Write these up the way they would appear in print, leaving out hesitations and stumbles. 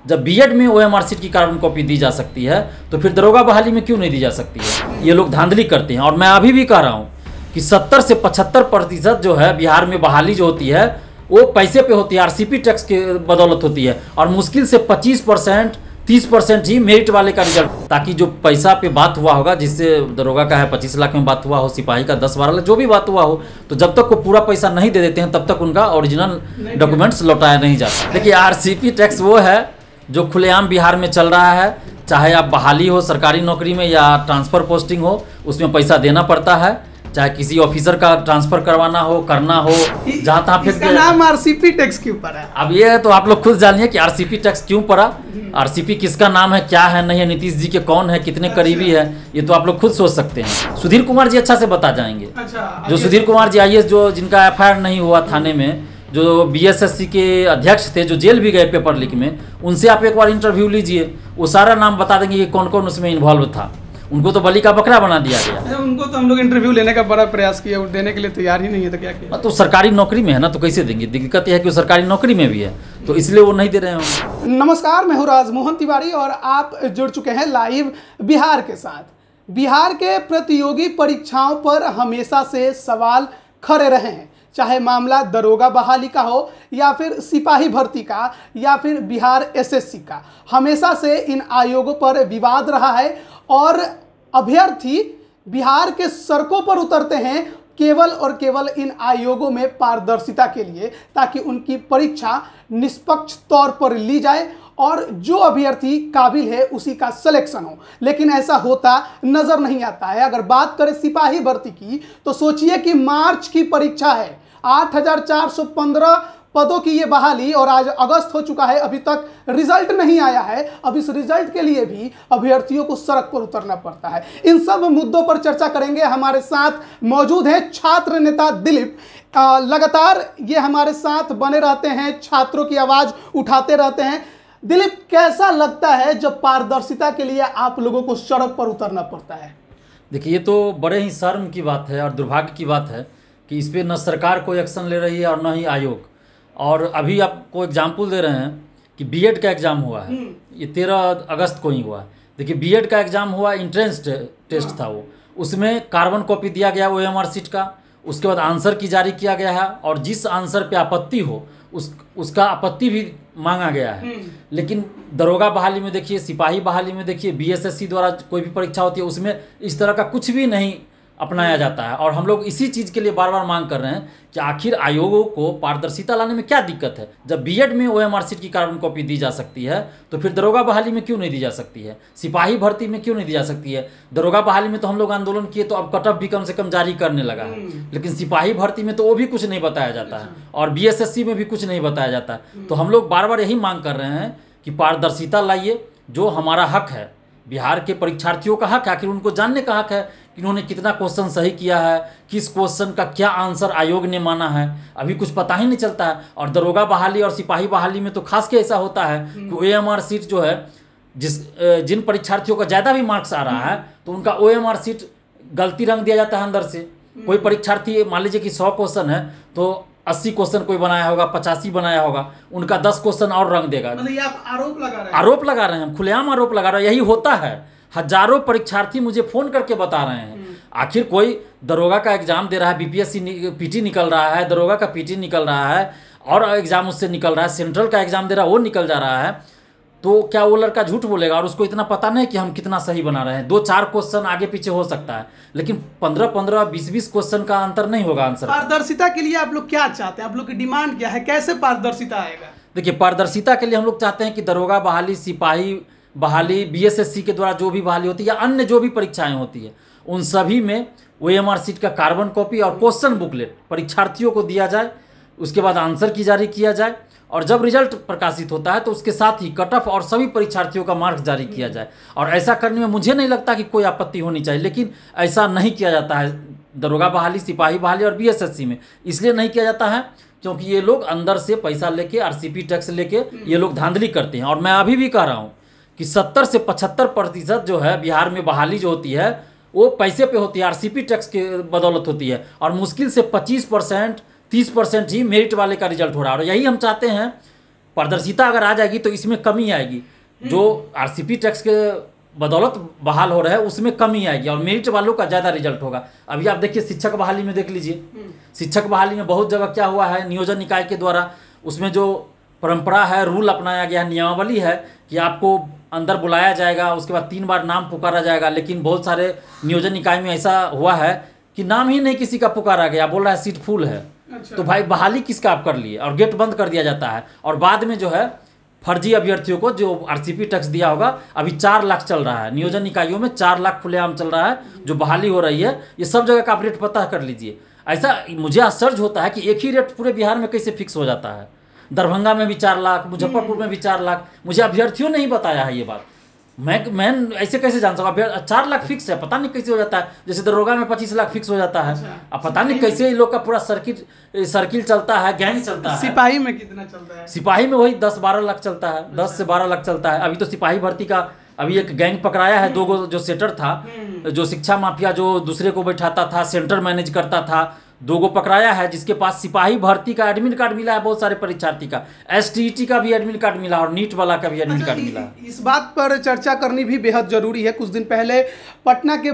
जब बीएड में OMR sheet की कार्बन कॉपी दी जा सकती है तो फिर दरोगा बहाली में क्यों नहीं दी जा सकती है? ये लोग धांधली करते हैं। और मैं अभी भी कह रहा हूँ कि 70 से 75% जो है बिहार में बहाली जो होती है वो पैसे पे होती है, आरसीपी टैक्स के बदौलत होती है। और मुश्किल से 25% 30% ही मेरिट वाले का रिजल्ट, ताकि जो पैसा पे बात हुआ होगा, जिससे दरोगा का है 25 लाख में बात हुआ हो, सिपाही का 10-12 लाख, जो भी बात हुआ हो, तो जब तक वो पूरा पैसा नहीं दे देते हैं तब तक उनका ओरिजिनल डॉक्यूमेंट्स लौटाया नहीं जाता। देखिए, आरसीपी टैक्स वो है जो खुलेआम बिहार में चल रहा है। चाहे आप बहाली हो सरकारी नौकरी में या ट्रांसफ़र पोस्टिंग हो, उसमें पैसा देना पड़ता है। चाहे किसी ऑफिसर का ट्रांसफर करवाना हो, करना हो, जहाँ तहाँ फेंक इसका नाम आरसीपी टैक्स क्यों पड़ा है? अब ये तो आप लोग खुद जानिए कि आरसीपी टैक्स क्यों पड़ा। आरसीपी किसका नाम है, क्या है, नहीं है, नीतीश जी के कौन है, कितने करीबी है, ये तो आप लोग खुद सोच सकते हैं। सुधीर कुमार जी अच्छा से बता जाएंगे। जो सुधीर कुमार जी आईएएस, जो जिनका एफआईआर नहीं हुआ थाने में, जो बीएसएससी के अध्यक्ष थे, जो जेल भी गए पेपर लीक में, उनसे आप एक बार इंटरव्यू लीजिए, वो सारा नाम बता देंगे कि कौन कौन उसमें इन्वॉल्व था। उनको तो बलि का बकरा बना दिया गया। उनको तो हम लोग इंटरव्यू लेने का बड़ा प्रयास किया, देने के लिए तैयार ही नहीं है, तो क्या किया? तो सरकारी नौकरी में है ना, तो कैसे देंगे? दिक्कत यह है कि वो सरकारी नौकरी में भी है, तो इसलिए वो नहीं दे रहे हैं। नमस्कार, मैं हूँ राजमोहन तिवारी और आप जुड़ चुके हैं लाइव बिहार के साथ। बिहार के प्रतियोगी परीक्षाओं पर हमेशा से सवाल खड़े रहे हैं, चाहे मामला दरोगा बहाली का हो या फिर सिपाही भर्ती का या फिर बिहार एसएससी का। हमेशा से इन आयोगों पर विवाद रहा है और अभ्यर्थी बिहार के सड़कों पर उतरते हैं केवल और केवल इन आयोगों में पारदर्शिता के लिए, ताकि उनकी परीक्षा निष्पक्ष तौर पर ली जाए और जो अभ्यर्थी काबिल है उसी का सिलेक्शन हो। लेकिन ऐसा होता नजर नहीं आता है। अगर बात करें सिपाही भर्ती की, तो सोचिए कि मार्च की परीक्षा है, 8415 पदों की ये बहाली, और आज अगस्त हो चुका है, अभी तक रिजल्ट नहीं आया है। अब इस रिजल्ट के लिए भी अभ्यर्थियों को सड़क पर उतरना पड़ता है। इन सब मुद्दों पर चर्चा करेंगे। हमारे साथ मौजूद हैं छात्र नेता दिलीप। लगातार ये हमारे साथ बने रहते हैं, छात्रों की आवाज़ उठाते रहते हैं। दिलीप, कैसा लगता है जब पारदर्शिता के लिए आप लोगों को सड़क पर उतरना पड़ता है? देखिए, ये तो बड़े ही शर्म की बात है और दुर्भाग्य की बात है कि इस पर न सरकार कोई एक्शन ले रही है और न ही आयोग। और अभी आपको एग्जाम्पल दे रहे हैं कि बीएड का एग्ज़ाम हुआ है, ये 13 अगस्त को ही हुआ है। देखिए, बीएड का एग्ज़ाम हुआ, इंट्रेंस टेस्ट था वो, उसमें कार्बन कॉपी दिया गया ओएमआर सीट का, उसके बाद आंसर की जारी किया गया है और जिस आंसर पे आपत्ति हो उसका आपत्ति भी मांगा गया है। लेकिन दरोगा बहाली में देखिए, सिपाही बहाली में देखिए, बीएसएससी द्वारा कोई भी परीक्षा होती है उसमें इस तरह का कुछ भी नहीं अपनाया जाता है। और हम लोग इसी चीज़ के लिए बार बार मांग कर रहे हैं कि आखिर आयोगों को पारदर्शिता लाने में क्या दिक्कत है? जब बीएड में ओएमआर सीट की कार्बन कॉपी दी जा सकती है तो फिर दरोगा बहाली में क्यों नहीं दी जा सकती है? सिपाही भर्ती में क्यों नहीं दी जा सकती है? दरोगा बहाली में तो हम लोग आंदोलन किए तो अब कटअप भी कम से कम जारी करने लगा है, लेकिन सिपाही भर्ती में तो वो भी कुछ नहीं बताया जाता है और बीएसएससी में भी कुछ नहीं बताया जाता है। तो हम लोग बार बार यही मांग कर रहे हैं कि पारदर्शिता लाइए। जो हमारा हक है, बिहार के परीक्षार्थियों का हक है, आखिर उनको जानने का हक है कि इन्होंने कितना क्वेश्चन सही किया है, किस क्वेश्चन का क्या आंसर आयोग ने माना है, अभी कुछ पता ही नहीं चलता है। और दरोगा बहाली और सिपाही बहाली में तो खास के ऐसा होता है कि ओएमआर सीट जो है, जिन परीक्षार्थियों का ज़्यादा भी मार्क्स आ रहा है तो उनका ओएमआर सीट गलती रंग दिया जाता है अंदर से। कोई परीक्षार्थी मान लीजिए कि 100 क्वेश्चन है तो 80 क्वेश्चन कोई बनाया होगा, 85 बनाया होगा, उनका 10 क्वेश्चन और रंग देगा। मतलब ये आप आरोप लगा रहे हैं? आरोप लगा रहे हैं हम, खुलेआम आरोप लगा रहे हैं। यही होता है। हजारों परीक्षार्थी मुझे फ़ोन करके बता रहे हैं। आखिर कोई दरोगा का एग्ज़ाम दे रहा है, बीपीएससी पीटी निकल रहा है, दरोगा का पीटी निकल रहा है और एग्ज़ाम उससे निकल रहा है, सेंट्रल का एग्ज़ाम दे रहा है वो निकल जा रहा है, तो क्या वो लड़का झूठ बोलेगा? और उसको इतना पता नहीं कि हम कितना सही बना रहे हैं। 2-4 क्वेश्चन आगे पीछे हो सकता है, लेकिन 15-15, 20-20 क्वेश्चन का अंतर नहीं होगा आंसर। पारदर्शिता के लिए आप लोग क्या चाहते हैं? आप लोग की डिमांड क्या है? कैसे पारदर्शिता आएगा? देखिए, पारदर्शिता के लिए हम लोग चाहते हैं कि दरोगा बहाली, सिपाही बहाली, बीएसएससी के द्वारा जो भी बहाली होती है या अन्य जो भी परीक्षाएं होती है, उन सभी में ओएमआर सीट का कार्बन कॉपी और क्वेश्चन बुकलेट परीक्षार्थियों को दिया जाए। उसके बाद आंसर की जारी किया जाए और जब रिजल्ट प्रकाशित होता है तो उसके साथ ही कट ऑफ और सभी परीक्षार्थियों का मार्क्स जारी किया जाए। और ऐसा करने में मुझे नहीं लगता कि कोई आपत्ति होनी चाहिए, लेकिन ऐसा नहीं किया जाता है दरोगा बहाली, सिपाही बहाली और बीएसएससी में। इसलिए नहीं किया जाता है क्योंकि ये लोग अंदर से पैसा लेके, आरसीपी टैक्स लेके ये लोग धांधली करते हैं। और मैं अभी भी कह रहा हूँ कि 70 से 75% जो है बिहार में बहाली जो होती है वो पैसे पे होती है, आरसीपी टैक्स के बदौलत होती है। और मुश्किल से 25% 30% ही मेरिट वाले का रिजल्ट हो रहा है। और यही हम चाहते हैं पारदर्शिता अगर आ जाएगी तो इसमें कमी आएगी। जो आरसीपी टैक्स के बदौलत बहाल हो रहा है उसमें कमी आएगी और मेरिट वालों का ज़्यादा रिजल्ट होगा। अभी आप देखिए शिक्षक बहाली में देख लीजिए, शिक्षक बहाली में बहुत जगह क्या हुआ है, नियोजन निकाय के द्वारा उसमें जो परंपरा है, रूल अपनाया गया है, नियमावली है कि आपको अंदर बुलाया जाएगा, उसके बाद 3 बार नाम पुकारा जाएगा। लेकिन बहुत सारे नियोजन निकाय में ऐसा हुआ है कि नाम ही नहीं किसी का पुकारा गया, बोल रहा है सीट फुल है। अच्छा। तो भाई बहाली किसका आप कर लिए और गेट बंद कर दिया जाता है। और बाद में जो है फर्जी अभ्यर्थियों को जो आरसीपी टैक्स दिया होगा, अभी 4 लाख चल रहा है नियोजन इकाइयों में, 4 लाख खुलेआम चल रहा है जो बहाली हो रही है। ये सब जगह का आप रेट पता कर लीजिए। ऐसा मुझे आश्चर्य होता है कि एक ही रेट पूरे बिहार में कैसे फिक्स हो जाता है। दरभंगा में भी 4 लाख, मुजफ्फरपुर में भी 4 लाख। मुझे अभ्यर्थियों ने ही बताया है ये बात। मैं ऐसे कैसे जान सकूँ? 4 लाख फिक्स है, पता नहीं कैसे हो जाता है। जैसे दरोगा में 25 लाख फिक्स हो जाता है। अब पता नहीं कैसे इन लोग का पूरा सर्किल चलता है, गैंग चलता है। सिपाही में कितना चलता है? सिपाही में वही 10-12 लाख चलता है, 10 से 12 लाख चलता है। अभी तो सिपाही भर्ती का अभी एक गैंग पकड़ाया है, 2 जो सेटर था, जो शिक्षा माफिया जो दूसरे को बैठाता था, सेंटर मैनेज करता था, 2 पकड़ाया है, जिसके पास सिपाही भर्ती का एडमिट कार्ड मिला है बहुत सारे परीक्षार्थी का, एसटीईटी का भी एडमिट कार्ड मिला और नीट वाला का भी एडमिट कार्ड मिला। इस बात पर चर्चा करनी भी बेहद जरूरी है। कुछ दिन पहले पटना के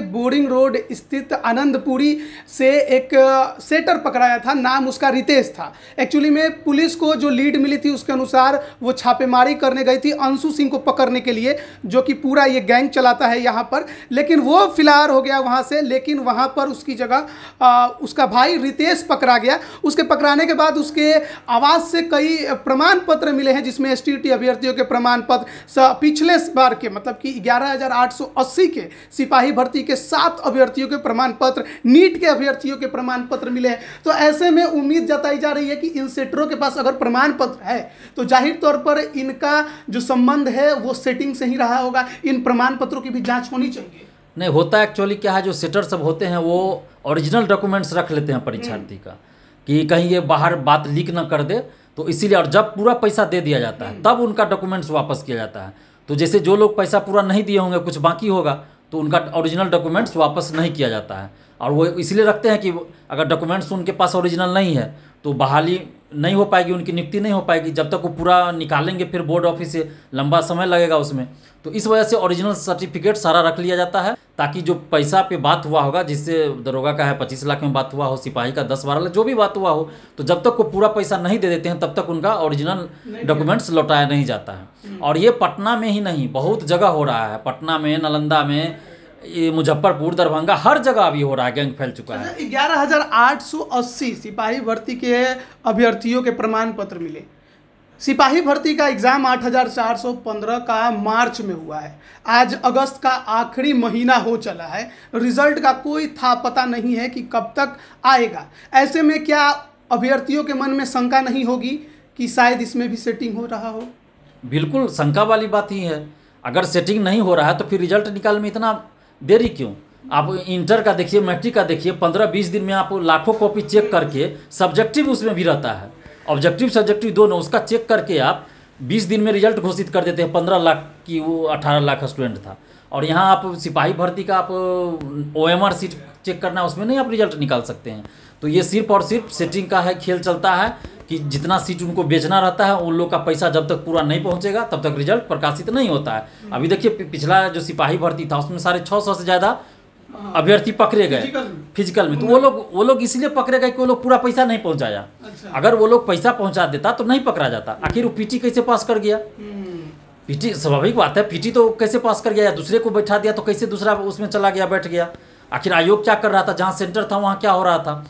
बोरिंग रोड स्थित आनंदपुरी से एक सेटर पकड़ाया था, नाम उसका रितेश था। एक्चुअली में पुलिस को जो लीड मिली थी उसके अनुसार वो छापेमारी करने गई थी अंशु सिंह को पकड़ने के लिए, जो कि पूरा ये गैंग चलाता है यहाँ पर। लेकिन वो फिलहाल हो गया वहाँ से, लेकिन वहाँ पर उसकी जगह उसका भाई रितेश पकड़ा गया। उसके पकड़ाने के बाद उसके आवाज से कई प्रमाण पत्र मिले हैं, जिसमें एसटीईटी अभ्यर्थियों के प्रमाण पत्र पिछले बार के मतलब कि 11,880 के सिपाही भर्ती के 7 अभ्यर्थियों के प्रमाण पत्र, नीट के अभ्यर्थियों के प्रमाण पत्र मिले हैं। तो ऐसे में उम्मीद जताई जा रही है कि इन सेटरों के पास अगर प्रमाण पत्र है तो जाहिर तौर पर इनका जो संबंध है वो सेटिंग से ही रहा होगा। इन प्रमाण पत्रों की भी जांच होनी चाहिए। नहीं होता एक्चुअली क्या है, जो सेटर सब होते हैं वो ओरिजिनल डॉक्यूमेंट्स रख लेते हैं परीक्षार्थी का, कि कहीं ये बाहर बात लीक ना कर दे। तो इसीलिए, और जब पूरा पैसा दे दिया जाता है तब उनका डॉक्यूमेंट्स वापस किया जाता है। तो जैसे जो लोग पैसा पूरा नहीं दिए होंगे, कुछ बाकी होगा, तो उनका ओरिजिनल डॉक्यूमेंट्स वापस नहीं किया जाता है। और वो इसलिए रखते हैं कि अगर डॉक्यूमेंट्स उनके पास ओरिजिनल नहीं है तो बहाली नहीं हो पाएगी, उनकी नियुक्ति नहीं हो पाएगी। जब तक वो पूरा निकालेंगे फिर बोर्ड ऑफिस से लंबा समय लगेगा उसमें। तो इस वजह से ओरिजिनल सर्टिफिकेट सारा रख लिया जाता है, ताकि जो पैसा पे बात हुआ होगा, जिससे दरोगा का है 25 लाख में बात हुआ हो, सिपाही का 10-12 लाख, जो भी बात हुआ हो, तो जब तक वो पूरा पैसा नहीं दे देते हैं तब तक उनका ओरिजिनल डॉक्यूमेंट्स लौटाया नहीं जाता है। और ये पटना में ही नहीं, बहुत जगह हो रहा है। पटना में, नालंदा में, ये मुजफ्फरपुर, दरभंगा, हर जगह अभी हो रहा है, गैंग फैल चुका है। 11,880 सिपाही भर्ती के अभ्यर्थियों के प्रमाण पत्र मिले। सिपाही भर्ती का एग्ज़ाम 8,415 का मार्च में हुआ है। आज अगस्त का आखिरी महीना हो चला है, रिजल्ट का कोई था पता नहीं है कि कब तक आएगा। ऐसे में क्या अभ्यर्थियों के मन में शंका नहीं होगी कि शायद इसमें भी सेटिंग हो रहा हो? बिल्कुल शंका वाली बात ही है। अगर सेटिंग नहीं हो रहा है तो फिर रिजल्ट निकालने में इतना देरी क्यों? आप इंटर का देखिए, मैट्रिक का देखिए, 15-20 दिन में आप लाखों कॉपी चेक करके, सब्जेक्टिव उसमें भी रहता है, ऑब्जेक्टिव सब्जेक्टिव दोनों, उसका चेक करके आप 20 दिन में रिजल्ट घोषित कर देते हैं। 15 लाख की वो 18 लाख स्टूडेंट था। और यहाँ आप सिपाही भर्ती का आप OMR सीट चेक करना है, उसमें नहीं आप रिजल्ट निकाल सकते हैं। तो ये सिर्फ और सिर्फ सेटिंग का है, खेल चलता है कि जितना सीट उनको बेचना रहता है, उन लोग का पैसा जब तक पूरा नहीं पहुँचेगा तब तक रिजल्ट प्रकाशित नहीं होता है। अभी देखिए पिछला जो सिपाही भर्ती था उसमें 650 से ज़्यादा अभ्यर्थी पकड़े गए फिजिकल में। तो वो लोग इसलिए पकड़े गए कि वो लोग पूरा पैसा नहीं पहुंचाया। अगर वो लोग पैसा पहुंचा देता तो नहीं पकड़ा जाता। आखिर वो पीटी कैसे पास कर गया? पीटी स्वाभाविक बात है, पीटी तो कैसे पास कर गया, या दूसरे को बैठा दिया तो कैसे दूसरा उसमें चला गया, बैठ गया? आखिर आयोग क्या कर रहा था? जहाँ सेंटर था वहाँ क्या हो रहा था?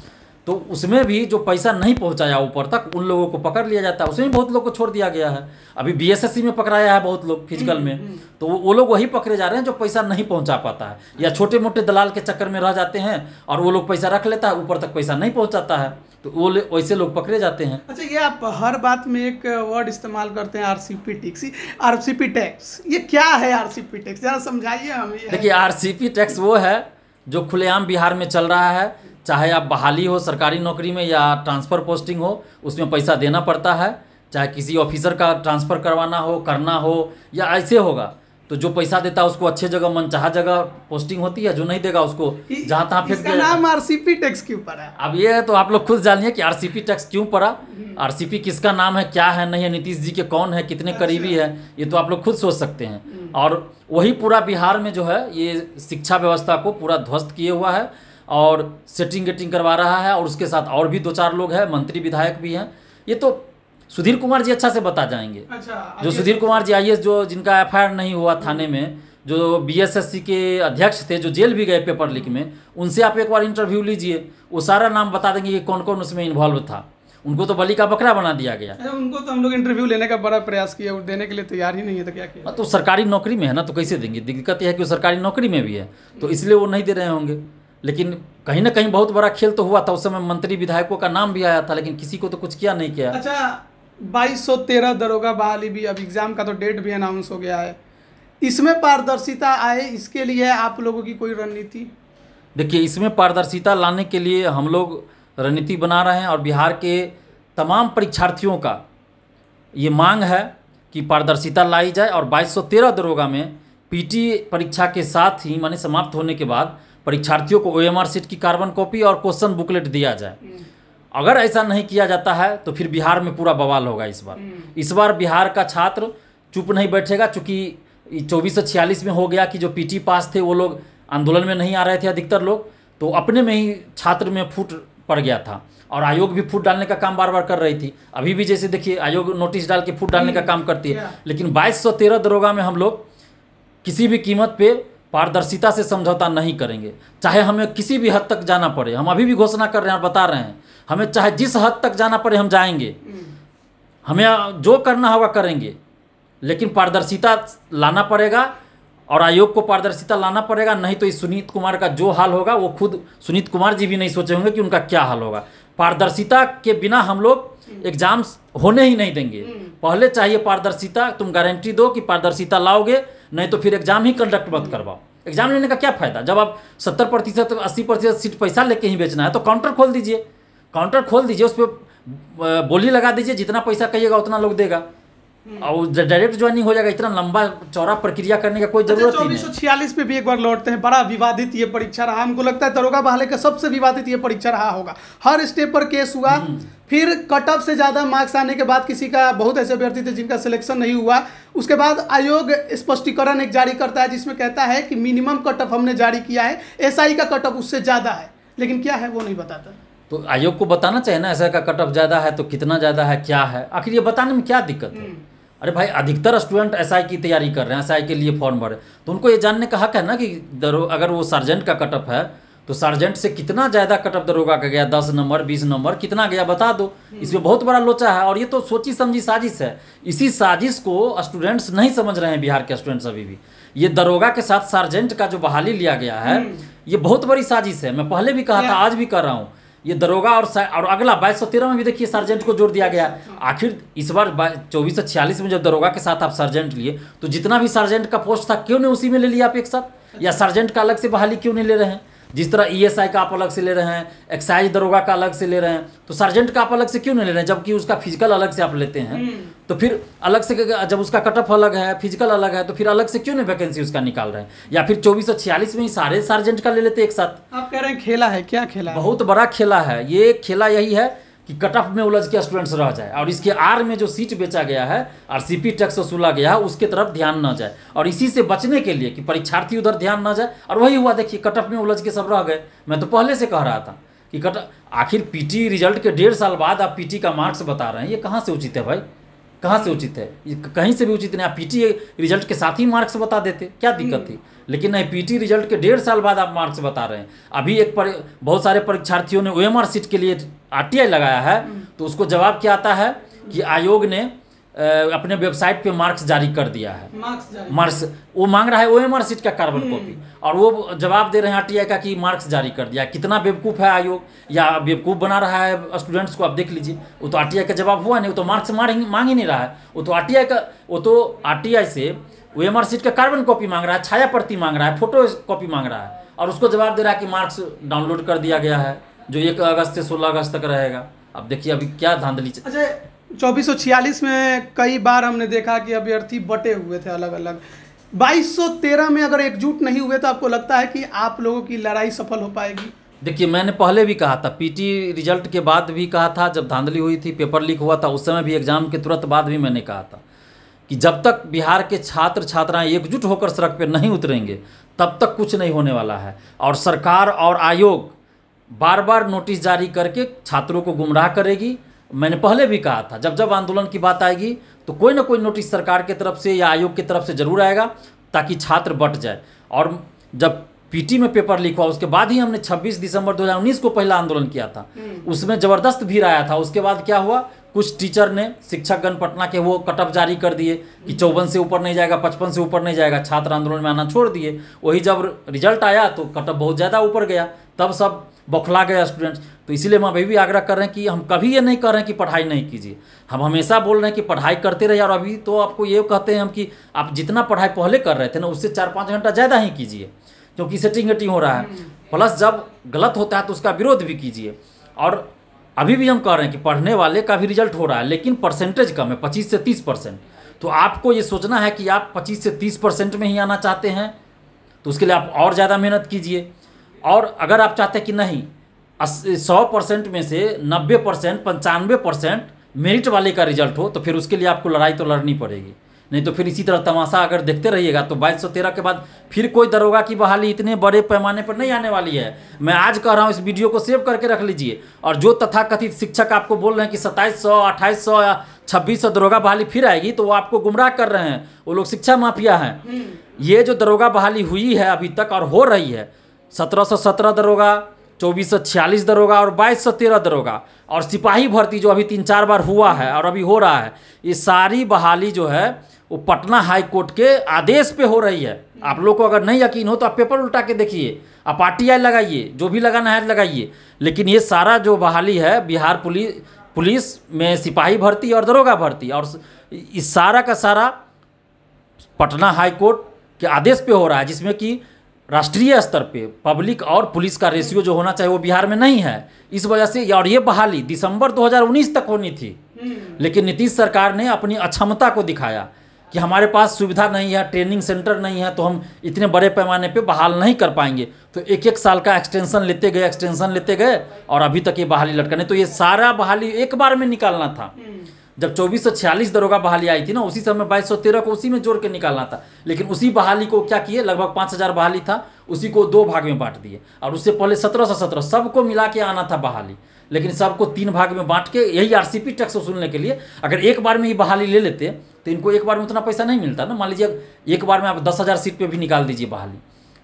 तो उसमें भी जो पैसा नहीं पहुंचाया ऊपर तक, उन लोगों को पकड़ लिया जाता है। उसमें भी बहुत लोग को छोड़ दिया गया है। अभी BSSC में पकड़ाया है बहुत लोग फिजिकल में, तो वो लोग वही पकड़े जा रहे हैं जो पैसा नहीं पहुंचा पाता है, या छोटे मोटे दलाल के चक्कर में रह जाते हैं और वो लोग पैसा रख लेता है, ऊपर तक पैसा नहीं पहुंचाता है, तो वो वैसे लोग पकड़े जाते हैं। अच्छा, ये आप हर बात में एक वर्ड इस्तेमाल करते हैं, आरसीपी टैक्स। ये क्या है आरसीपी टैक्स? जरा समझाइए हमें। देखिए, आरसीपी टैक्स वो है जो खुलेआम बिहार में चल रहा है। चाहे आप बहाली हो सरकारी नौकरी में या ट्रांसफ़र पोस्टिंग हो, उसमें पैसा देना पड़ता है। चाहे किसी ऑफिसर का ट्रांसफ़र करवाना हो, करना हो, या ऐसे होगा तो जो पैसा देता है उसको अच्छे जगह मनचाहा जगह पोस्टिंग होती है, जो नहीं देगा उसको जहाँ तहाँ फेंक इसका दिया। नाम आरसीपी टैक्स क्यों पड़ा है? अब ये है तो आप लोग खुद जानिए कि आरसीपी टैक्स क्यों पड़ा, आरसीपी किसका नाम है, क्या है, नहीं है, नीतीश जी के कौन है, कितने करीबी है, ये तो आप लोग खुद सोच सकते हैं। और वही पूरा बिहार में जो है ये शिक्षा व्यवस्था को पूरा ध्वस्त किए हुआ है और सेटिंग गेटिंग करवा रहा है। और उसके साथ और भी 2-4 लोग हैं, मंत्री विधायक भी हैं। ये तो सुधीर कुमार जी अच्छा से बता जाएंगे। अच्छा, जो सुधीर कुमार जी आईएएस, जो जिनका एफआईआर नहीं हुआ थाने में, जो बीएसएससी के अध्यक्ष थे, जो जेल भी गए पेपर लीक में, उनसे आप एक बार इंटरव्यू लीजिए, वो सारा नाम बता देंगे कि कौन कौन उसमें इन्वॉल्व था। उनको तो बलि का बकरा बना दिया गया। उनको तो हम लोग इंटरव्यू लेने का बड़ा प्रयास किया, वो देने के लिए तैयार ही नहीं है, तो क्या किया? तो सरकारी नौकरी में है ना, तो कैसे देंगे? दिक्कत यह है कि वो सरकारी नौकरी में भी है, तो इसलिए वो नहीं दे रहे होंगे। लेकिन कहीं ना कहीं बहुत बड़ा खेल तो हुआ था, उस समय मंत्री विधायकों का नाम भी आया था, लेकिन किसी को तो कुछ किया नहीं किया। अच्छा, 2213 दरोगा बहाली भी, अब एग्जाम का तो डेट भी अनाउंस हो गया है, इसमें पारदर्शिता आए, इसके लिए आप लोगों की कोई रणनीति? देखिए, इसमें पारदर्शिता लाने के लिए हम लोग रणनीति बना रहे हैं और बिहार के तमाम परीक्षार्थियों का ये मांग है कि पारदर्शिता लाई जाए और 2213 दरोगा में पीटी परीक्षा के साथ ही माने समाप्त होने के बाद परीक्षार्थियों को ओएमआर सीट की कार्बन कॉपी और क्वेश्चन बुकलेट दिया जाए। अगर ऐसा नहीं किया जाता है तो फिर बिहार में पूरा बवाल होगा इस बार बिहार का छात्र चुप नहीं बैठेगा, चूँकि 2446 में हो गया कि जो पीटी पास थे वो लोग आंदोलन में नहीं आ रहे थे अधिकतर लोग, तो अपने में ही छात्र में फूट पड़ गया था और आयोग भी फूट डालने का काम बार बार कर रही थी। अभी भी जैसे देखिए आयोग नोटिस डाल के फूट डालने का काम करती है, लेकिन 2213 दरोगा में हम लोग किसी भी कीमत पे पारदर्शिता से समझौता नहीं करेंगे, चाहे हमें किसी भी हद तक जाना पड़े। हम अभी भी घोषणा कर रहे हैं और बता रहे हैं, हमें चाहे जिस हद तक जाना पड़े हम जाएंगे, हमें जो करना होगा करेंगे, लेकिन पारदर्शिता लाना पड़ेगा और आयोग को पारदर्शिता लाना पड़ेगा। नहीं तो इस सुनीत कुमार का जो हाल होगा वो खुद सुनीत कुमार जी भी नहीं सोचे होंगे कि उनका क्या हाल होगा। पारदर्शिता के बिना हम लोग एग्जाम्स होने ही नहीं देंगे। पहले चाहिए पारदर्शिता, तुम गारंटी दो कि पारदर्शिता लाओगे, नहीं तो फिर एग्जाम ही कंडक्ट मत करवाओ। एग्जाम लेने का क्या फ़ायदा? जब आप 70% 80% सीट पैसा लेके ही बेचना है तो काउंटर खोल दीजिए, काउंटर खोल दीजिए, उस पर बोली लगा दीजिए, जितना पैसा कहिएगा उतना लोग देगा और डायरेक्ट ज्वाइनिंग हो जाएगा। इतना लंबा चौड़ा प्रक्रिया करने का कोई जरूरत नहीं है। 2446 पे भी एक बार लौटते हैं, बड़ा विवादित ये परीक्षा रहा। हमको लगता है दरोगा बहाली का सबसे विवादित ये परीक्षा रहा होगा। हर स्टेप पर केस हुआ, फिर कट ऑफ से ज़्यादा मार्क्स आने के बाद किसी का, बहुत ऐसे अभ्यर्थी थे जिनका सिलेक्शन नहीं हुआ। उसके बाद आयोग स्पष्टीकरण एक जारी करता है जिसमें कहता है कि मिनिमम कट ऑफ हमने जारी किया है, एसआई का कट ऑफ उससे ज़्यादा है, लेकिन क्या है वो नहीं बताता। तो आयोग को बताना चाहिए ना, एसआई का कट ऑफ ज़्यादा है तो कितना ज़्यादा है, क्या है, आखिर ये बताने में क्या दिक्कत है? अरे भाई, अधिकतर स्टूडेंट एसआई की तैयारी कर रहे हैं, एसआई के लिए फॉर्म भरे, तो उनको ये जानने का हक है ना कि अगर वो सार्जेंट का कट ऑफ है तो सार्जेंट से कितना ज़्यादा कट ऑफ दरोगा का गया, 10 नंबर 20 नंबर कितना गया बता दो। इसमें बहुत बड़ा लोचा है और ये तो सोची समझी साजिश है। इसी साजिश को स्टूडेंट्स नहीं समझ रहे हैं, बिहार के स्टूडेंट्स अभी भी। ये दरोगा के साथ सार्जेंट का जो बहाली लिया गया है ये बहुत बड़ी साजिश है। मैं पहले भी कहा था, आज भी कर रहा हूँ। ये दरोगा और अगला 2213 में भी देखिए सार्जेंट को जोड़ दिया गया। आखिर इस बार 2446 में जब दरोगा के साथ आप सार्जेंट लिए तो जितना भी सार्जेंट का पोस्ट था क्यों नहीं उसी में ले लिया आप एक साथ? या सार्जेंट का अलग से बहाली क्यों नहीं ले रहे हैं? जिस तरह ईएसआई का आप अलग से ले रहे हैं, एक्साइज दरोगा का अलग से ले रहे हैं, तो सार्जेंट का आप अलग से क्यों नहीं ले रहे हैं? जबकि उसका फिजिकल अलग से आप लेते हैं, तो फिर अलग से जब उसका कट ऑफ अलग है, फिजिकल अलग है, तो फिर अलग से क्यों नहीं वैकेंसी उसका निकाल रहे हैं? या फिर 2446 में ही सारे सार्जेंट का ले लेते एक साथ। आप कह रहे हैं खेला है, क्या खेला है? बहुत बड़ा खेला है ये। खेला यही है कि कट ऑफ में उलझ के स्टूडेंट्स रह जाए और इसके आर में जो सीट बेचा गया है, आरसीपी टैक्स वसूला गया है, उसके तरफ ध्यान न जाए। और इसी से बचने के लिए कि परीक्षार्थी उधर ध्यान न जाए, और वही हुआ। देखिए कट ऑफ में उलझ के सब रह गए। मैं तो पहले से कह रहा था कि आखिर पीटी रिजल्ट के 1.5 साल बाद आप पीटी का मार्क्स बता रहे हैं, ये कहाँ से उचित है भाई? कहाँ से उचित है? ये कहीं से भी उचित नहीं। आप पीटी रिजल्ट के साथ ही मार्क्स बता देते, क्या दिक्कत थी? लेकिन नहीं, पीटी रिजल्ट के 1.5 साल बाद आप मार्क्स बता रहे हैं। अभी बहुत सारे परीक्षार्थियों ने ओएमआर सीट के लिए आरटीआई लगाया है, तो उसको जवाब क्या आता है कि आयोग ने अपने वेबसाइट पे मार्क्स जारी कर दिया है। मार्क्स वो मांग रहा है ओएमआर सीट का कार्बन कॉपी, और वो जवाब दे रहे हैं आरटीआई का कि मार्क्स जारी कर दिया। कितना बेवकूफ़ है आयोग, या बेवकूफ़ बना रहा है स्टूडेंट्स को। आप देख लीजिए, वो तो आरटीआई का जवाब हुआ नहीं, वो तो मार्क्स मांग ही नहीं रहा है। वो तो आरटीआई से ओएमआर सीट का कार्बन कॉपी मांग रहा है, छाया प्रति मांग रहा है, फोटो कॉपी मांग रहा है, और उसको जवाब दे रहा है कि मार्क्स डाउनलोड कर दिया गया है, जो 1 अगस्त से 16 अगस्त तक रहेगा। अब देखिए अभी क्या धांधली। अच्छा, 2446 में कई बार हमने देखा कि अभ्यर्थी बटे हुए थे अलग अलग। 2213 में अगर एकजुट नहीं हुए तो आपको लगता है कि आप लोगों की लड़ाई सफल हो पाएगी? देखिए, मैंने पहले भी कहा था, पीटी रिजल्ट के बाद भी कहा था, जब धांधली हुई थी, पेपर लीक हुआ था, उस समय भी, एग्जाम के तुरंत बाद भी मैंने कहा था कि जब तक बिहार के छात्र छात्राएं एकजुट होकर सड़क पर नहीं उतरेंगे तब तक कुछ नहीं होने वाला है। और सरकार और आयोग बार बार नोटिस जारी करके छात्रों को गुमराह करेगी। मैंने पहले भी कहा था, जब जब आंदोलन की बात आएगी तो कोई ना कोई नोटिस सरकार की तरफ से या आयोग की तरफ से जरूर आएगा ताकि छात्र बट जाए। और जब पीटी में पेपर लीक हुआ उसके बाद ही हमने 26 दिसंबर 2019 को पहला आंदोलन किया था, उसमें ज़बरदस्त भीड़ आया था। उसके बाद क्या हुआ, कुछ टीचर ने, शिक्षकगण पटना के, वो कटअप जारी कर दिए कि 54 से ऊपर नहीं जाएगा, 55 से ऊपर नहीं जाएगा, छात्र आंदोलन में आना छोड़ दिए। वही जब रिजल्ट आया तो कटअप बहुत ज़्यादा ऊपर गया, तब सब बौखला गए स्टूडेंट्स। तो इसीलिए हम अभी भी आग्रह कर रहे हैं कि हम कभी ये नहीं कर रहे हैं कि पढ़ाई नहीं कीजिए, हम हमेशा बोल रहे हैं कि पढ़ाई करते रहिए। और अभी तो आपको ये कहते हैं हम कि आप जितना पढ़ाई पहले कर रहे थे ना, उससे 4-5 घंटा ज़्यादा ही कीजिए, क्योंकि सेटिंग वेटिंग हो रहा है। प्लस जब गलत होता है तो उसका विरोध भी कीजिए। और अभी भी हम कह रहे हैं कि पढ़ने वाले का भी रिजल्ट हो रहा है, लेकिन परसेंटेज कम है, 25 से 30%। तो आपको ये सोचना है कि आप 25 से 30% में ही आना चाहते हैं, तो उसके लिए आप और ज़्यादा मेहनत कीजिए। और अगर आप चाहते हैं कि नहीं 100% में से 90%, 95% मेरिट वाले का रिजल्ट हो, तो फिर उसके लिए आपको लड़ाई तो लड़नी पड़ेगी। नहीं तो फिर इसी तरह तमाशा अगर देखते रहिएगा तो 2213 के बाद फिर कोई दरोगा की बहाली इतने बड़े पैमाने पर नहीं आने वाली है। मैं आज कह रहा हूँ, इस वीडियो को सेव करके रख लीजिए। और जो तथाकथित शिक्षक आपको बोल रहे हैं कि 2700, 2800 या 2600 दरोगा बहाली फिर आएगी, तो वो आपको गुमराह कर रहे हैं, वो लोग शिक्षा माफिया हैं। ये जो दरोगा बहाली हुई है अभी तक और हो रही है, 1717 दरोगा, 2446 दरोगा और 2213 दरोगा, और सिपाही भर्ती जो अभी 3-4 बार हुआ है और अभी हो रहा है, ये सारी बहाली जो है वो पटना हाई कोर्ट के आदेश पे हो रही है। आप लोग को अगर नहीं यकीन हो तो आप पेपर उल्टा के देखिए, आप RTI लगाइए, जो भी लगाना है लगाइए। लेकिन ये सारा जो बहाली है बिहार पुलिस में सिपाही भर्ती और दरोगा भर्ती, और इस सारा का सारा पटना हाई कोर्ट के आदेश पे हो रहा है, जिसमें कि राष्ट्रीय स्तर पे पब्लिक और पुलिस का रेशियो जो होना चाहिए वो बिहार में नहीं है। इस वजह से, और ये बहाली दिसंबर 2019 तक होनी थी, लेकिन नीतीश सरकार ने अपनी अक्षमता को दिखाया कि हमारे पास सुविधा नहीं है, ट्रेनिंग सेंटर नहीं है, तो हम इतने बड़े पैमाने पे बहाल नहीं कर पाएंगे। तो 1-1 साल का एक्सटेंशन लेते गए और अभी तक ये बहाली लटका। तो ये सारा बहाली एक बार में निकालना था। जब 2446 दरोगा बहाली आई थी ना, उसी समय 2213 को उसी में जोड़ के निकालना था। लेकिन उसी बहाली को क्या किए, लगभग 5000 बहाली था, उसी को 2 भाग में बांट दिए। और उससे पहले 1717 सबको मिला के आना था बहाली, लेकिन सबको 3 भाग में बांट के, यही RCP टैक्स वसूलने के लिए। अगर एक बार में ही बहाली ले लेते तो इनको एक बार में उतना पैसा नहीं मिलता ना। मान लीजिए एक बार में आप 10,000 सीट पे भी निकाल दीजिए बहाली,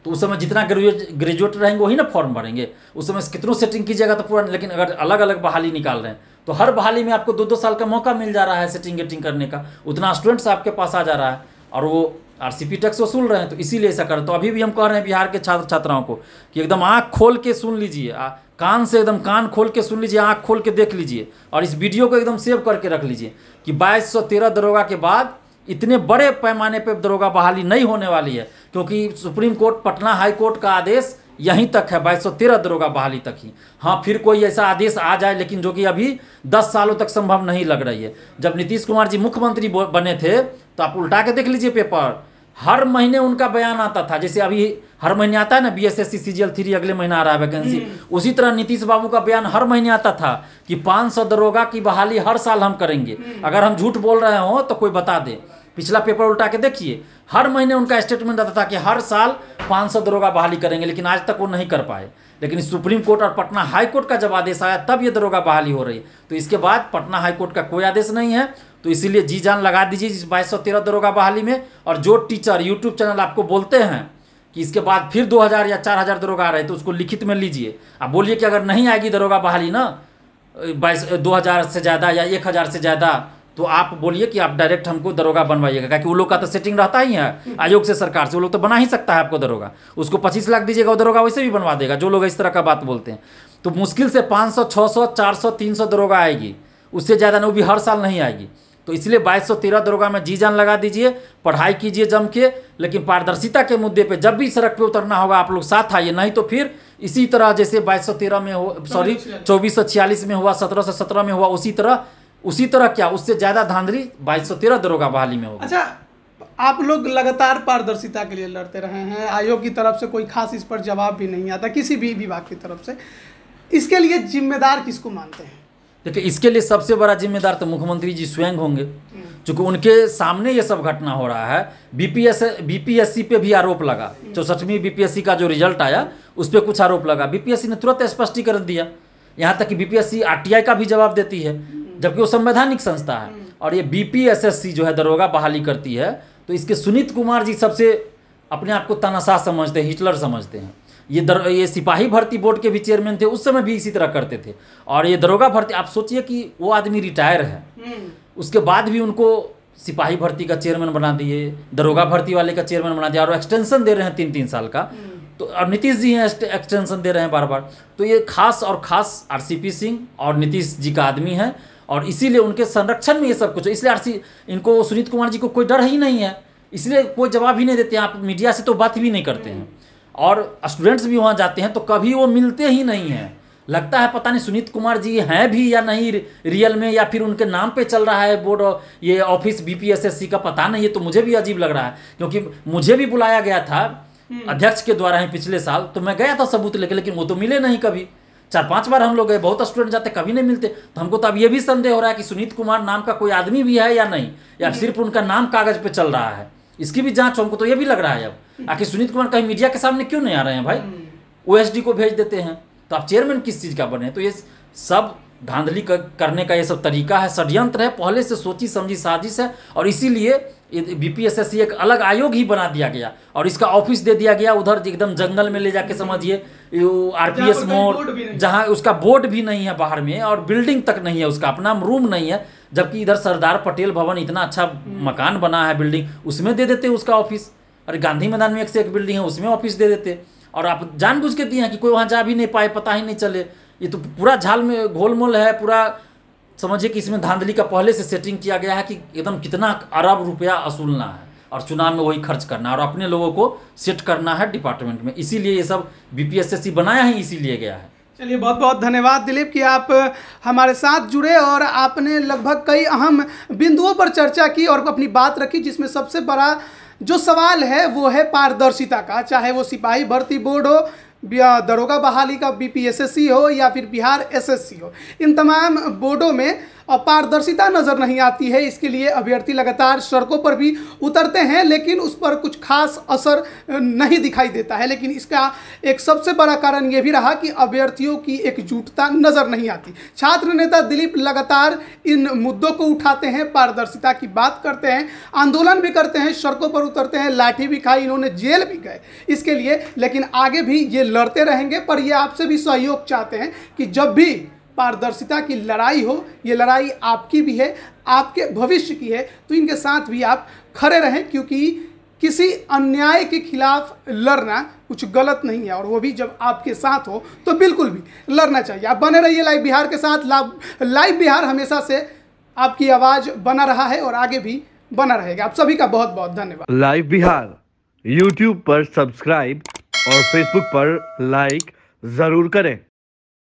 तो उस समय जितना ग्रेजुएट रहेंगे वही ना फॉर्म भरेंगे। उस समय कितनों सेटिंग कीजिएगा तो पूरा। लेकिन अगर अलग अलग बहाली निकाल रहे हैं तो हर बहाली में आपको 2-2 साल का मौका मिल जा रहा है सेटिंग गेटिंग करने का, उतना स्टूडेंट्स आपके पास आ जा रहा है और वो RCP टैक्स वसूल रहे हैं। तो इसीलिए ऐसा करें। तो अभी भी हम कह रहे हैं बिहार के छात्र छात्राओं को कि एकदम आँख खोल के सुन लीजिए, कान से एकदम कान खोल के सुन लीजिए, आँख खोल के देख लीजिए, और इस वीडियो को एकदम सेव करके रख लीजिए कि 2213 दरोगा के बाद इतने बड़े पैमाने पर दरोगा बहाली नहीं होने वाली है, क्योंकि supreme court, Patna high court का आदेश यहीं तक है, 2213 दरोगा बहाली तक ही। हाँ, फिर कोई ऐसा आदेश आ जाए, लेकिन जो कि अभी 10 सालों तक संभव नहीं लग रही है। जब नीतीश कुमार जी मुख्यमंत्री बने थे तो आप उल्टा के देख लीजिए पेपर, हर महीने उनका बयान आता था। जैसे अभी हर महीने आता है ना BSSC CGL 3 अगले महीना आ रहा है वैकेंसी, उसी तरह नीतीश बाबू का बयान हर महीने आता था कि 500 दरोगा की बहाली हर साल हम करेंगे। अगर हम झूठ बोल रहे हो तो कोई बता दे, पिछला पेपर उल्टा के देखिए, हर महीने उनका स्टेटमेंट आता था कि हर साल 500 दरोगा बहाली करेंगे, लेकिन आज तक वो नहीं कर पाए। लेकिन सुप्रीम कोर्ट और पटना हाई कोर्ट का जब आदेश आया तब ये दरोगा बहाली हो रही है। तो इसके बाद पटना हाई कोर्ट का कोई आदेश नहीं है, तो इसीलिए जी जान लगा दीजिए इस 2213 दरोगा बहाली में। और जो टीचर यूट्यूब चैनल आपको बोलते हैं कि इसके बाद फिर 2000 या 4000 दरोगा आ रहे, तो उसको लिखित में लीजिए। आप बोलिए कि अगर नहीं आएगी दरोगा बहाली ना 2000 से ज़्यादा या 1000 से ज़्यादा, तो आप बोलिए कि आप डायरेक्ट हमको दरोगा बनवाइएगा, क्योंकि वो लोग का तो सेटिंग रहता ही है आयोग से, सरकार से। वो लोग तो बना ही सकता है आपको दरोगा, उसको 25 लाख दीजिएगा, वो दरोगा वैसे भी बनवा देगा, जो लोग इस तरह का बात बोलते हैं। तो मुश्किल से 500, 600, 400, 300 दरोगा आएगी, उससे ज़्यादा नहीं, वो भी हर साल नहीं आएगी। तो इसलिए 2213 दरोगा में जी जान लगा दीजिए, पढ़ाई कीजिए जम के, लेकिन पारदर्शिता के मुद्दे पे जब भी सड़क पे उतरना होगा आप लोग साथ आइए, नहीं तो फिर इसी तरह जैसे 2213 में हो, सॉरी 2446 में हुआ, 1717 में हुआ, उसी तरह क्या, उससे ज़्यादा धांधली 2213 दरोगा बहाली में होगी। अच्छा, आप लोग लगातार पारदर्शिता के लिए लड़ते रहे हैं, आयोग की तरफ से कोई खास इस पर जवाब भी नहीं आता किसी भी विभाग की तरफ से, इसके लिए जिम्मेदार किसको मानते हैं? देखिए, इसके लिए सबसे बड़ा जिम्मेदार तो मुख्यमंत्री जी स्वयं होंगे, क्योंकि उनके सामने ये सब घटना हो रहा है। बीपीएससी पे भी आरोप लगा, 64वीं बीपीएससी का जो रिजल्ट आया उस पर कुछ आरोप लगा, बीपीएससी ने तुरंत स्पष्टीकरण दिया। यहाँ तक कि बीपीएससी आरटीआई का भी जवाब देती है, जबकि वो संवैधानिक संस्था है। और ये बीपीएसएससी जो है दरोगा बहाली करती है, तो इसके सुनीत कुमार जी सबसे अपने आप को तानाशाह समझते हैं, हिटलर समझते हैं। ये सिपाही भर्ती बोर्ड के भी चेयरमैन थे, उस समय भी इसी तरह करते थे। और ये दरोगा भर्ती, आप सोचिए कि वो आदमी रिटायर है, उसके बाद भी उनको सिपाही भर्ती का चेयरमैन बना दिए, दरोगा भर्ती वाले का चेयरमैन बना दिया, और एक्सटेंशन दे रहे हैं 3-3 साल का। तो और नीतीश जी हैं एक्सटेंशन दे रहे हैं बार बार। तो ये खास खास आरसीपी सिंह और नीतीश जी का आदमी है, और इसीलिए उनके संरक्षण में ये सब कुछ है। इसलिए इनको सुनीत कुमार जी को कोई डर ही नहीं है, इसलिए कोई जवाब ही नहीं देते हैं। आप मीडिया से तो बात भी नहीं करते हैं, और स्टूडेंट्स भी वहाँ जाते हैं तो कभी वो मिलते ही नहीं हैं। लगता है पता नहीं सुनीत कुमार जी हैं भी या नहीं रियल में, या फिर उनके नाम पे चल रहा है बोर्ड, ये ऑफिस बीपीएसएससी का, पता नहीं है। तो मुझे भी अजीब लग रहा है, क्योंकि मुझे भी बुलाया गया था अध्यक्ष के द्वारा ही पिछले साल, तो मैं गया था सबूत लेके, लेकिन वो तो मिले नहीं कभी। 4-5 बार हम लोग गए, बहुत स्टूडेंट जाते कभी नहीं मिलते। तो हमको तो अब ये भी संदेह हो रहा है कि सुनीत कुमार नाम का कोई आदमी भी है या नहीं, या सिर्फ उनका नाम कागज पे चल रहा है। इसकी भी जांच हमको तो ये भी लग रहा है। अब आखिर सुनीत कुमार कहीं मीडिया के सामने क्यों नहीं आ रहे हैं भाई? ओएसडी को भेज देते हैं, तो आप चेयरमैन किस चीज़ का बने? तो ये सब धांधली करने का ये सब तरीका है, षड्यंत्र है, पहले से सोची समझी साजिश है। और इसीलिए बीपीएसएससी एक अलग आयोग ही बना दिया गया, और इसका ऑफिस दे दिया गया उधर एकदम जंगल में ले जाके, समझिए आरपीएस मोड़, जहाँ उसका बोर्ड भी नहीं है बाहर में, और बिल्डिंग तक नहीं है, उसका अपना रूम नहीं है। जबकि इधर सरदार पटेल भवन इतना अच्छा मकान बना है, बिल्डिंग, उसमें दे देते उसका ऑफिस। अरे गांधी मैदान में 1 से 1 बिल्डिंग है, उसमें ऑफिस दे देते। और आप जानबूझ के दिए हैं कि कोई वहाँ जा भी नहीं पाए, पता ही नहीं चले। ये तो पूरा झाल में घोलमोल है, पूरा समझिए कि इसमें धांधली का पहले से सेटिंग किया गया है कि एकदम कितना अरब रुपया वसूलना है, और चुनाव में वही खर्च करना है, और अपने लोगों को सेट करना है डिपार्टमेंट में। इसीलिए ये सब बीपीएसएससी बनाया ही इसीलिए गया है। चलिए, बहुत बहुत धन्यवाद दिलीप कि आप हमारे साथ जुड़े, और आपने लगभग कई अहम बिंदुओं पर चर्चा की और अपनी बात रखी, जिसमें सबसे बड़ा जो सवाल है वो है पारदर्शिता का। चाहे वो सिपाही भर्ती बोर्ड हो, दरोगा बहाली का बीपीएसएससी हो, या फिर बिहार एसएससी हो, इन तमाम बोर्डों में पारदर्शिता नज़र नहीं आती है। इसके लिए अभ्यर्थी लगातार सड़कों पर भी उतरते हैं, लेकिन उस पर कुछ खास असर नहीं दिखाई देता है। लेकिन इसका एक सबसे बड़ा कारण ये भी रहा कि अभ्यर्थियों की एकजुटता नज़र नहीं आती। छात्र नेता दिलीप लगातार इन मुद्दों को उठाते हैं, पारदर्शिता की बात करते हैं, आंदोलन भी करते हैं, सड़कों पर उतरते हैं, लाठी भी खाई, इन्होंने जेल भी गए इसके लिए। लेकिन आगे भी ये लड़ते रहेंगे, पर ये आपसे भी सहयोग चाहते हैं कि जब भी पारदर्शिता की लड़ाई हो, ये लड़ाई आपकी भी है, आपके भविष्य की है, तो इनके साथ भी आप खड़े रहें, क्योंकि किसी अन्याय के खिलाफ लड़ना कुछ गलत नहीं है, और वो भी जब आपके साथ हो तो बिल्कुल भी लड़ना चाहिए। आप बने रहिए लाइव बिहार के साथ। लाइव बिहार हमेशा से आपकी आवाज़ बना रहा है और आगे भी बना रहेगा। आप सभी का बहुत बहुत धन्यवाद। लाइव बिहार यूट्यूब पर सब्सक्राइब और फेसबुक पर लाइक ज़रूर करें।